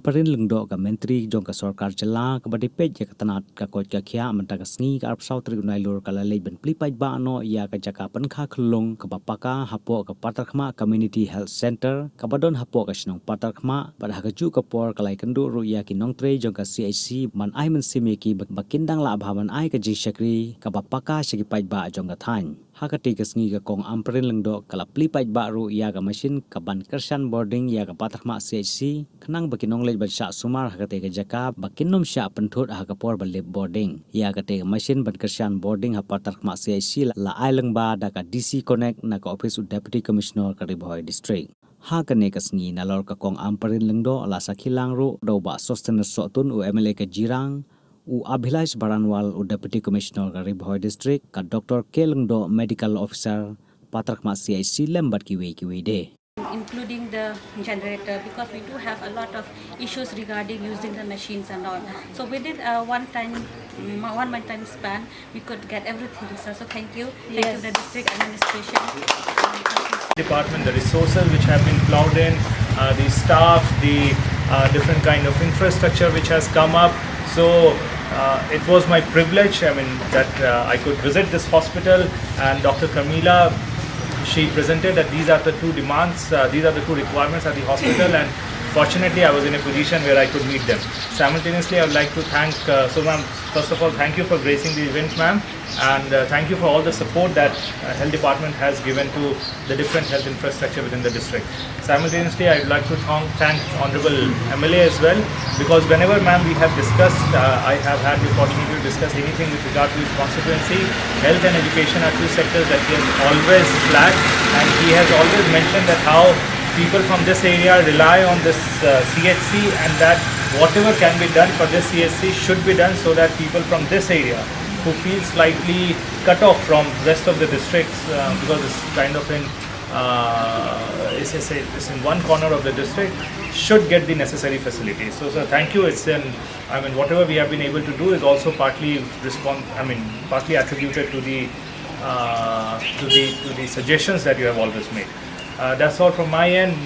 Amparin lengdo ka menteri jong ka sarkar jela ka badipet ya katanat ka kot ka khia menta ka sngi ka arpsau tribunal lor ka lalei ben pli paidbah no ya ka jaka pynkha khyllung ka paka hapoh ka Patharkhmah Community Health Center ka badon hapoh ka snong Patharkhmah pada ka ju ka por ka lai kandu ru ya ki nong tre jong ka CIC man ai men sime ki bakindang la abhaman ai ka jishakri ka paka sigi paidbah jong ka than hakati ka sngi ka kong Amparin lengdo ka Laplie paidbah ru ya ka machine ka ban kersan boarding ya ka Patharkhmah CIC khnang bakinong lej sha sumar hakate ka jaka bakinom sha panthut hakapor balib boarding ya kate machine ban kersan boarding ha Patharkhmah CIC la ailang ba da ka DC connect na ka office deputy commissioner ka Ribhoi district ha kane ka sngi na lor ka kong Amparin lengdo la sa khylang ru do ba sosten so tun u MLA ka jirang u Abhilash Baranwal u deputy commissioner ka Ribhoi district ka Dr. Khyllung do medical officer Patharkhmah CIC lembat kiwe de including the generator, because we do have a lot of issues regarding using the machines and all. So within one month time span, we could get everything. So thank you. Thank you the district administration. Department, the resources which have been plowed in, the staff, the different kind of infrastructure which has come up. So it was my privilege, that I could visit this hospital, and Dr. Kamila, she presented that these are the two demands, these are the two requirements at the hospital, and fortunately I was in a position where I could meet them. Simultaneously, I would like to thank, so ma'am, first of all, thank you for gracing the event, ma'am, and thank you for all the support that health department has given to the different health infrastructure within the district. Simultaneously, I would like to thank Honorable MLA as well, because whenever ma'am we have discussed, I have had the opportunity to discuss anything with regard to his constituency, health and education are two sectors that he has always flagged, and he has always mentioned that how people from this area rely on this CHC, and that whatever can be done for this CHC should be done, so that people from this area who feel slightly cut off from rest of the districts, because it's kind of in it's in one corner of the district, should get the necessary facilities. So thank you. It's whatever we have been able to do is also partly partly attributed to the suggestions that you have always made. That's all from my end.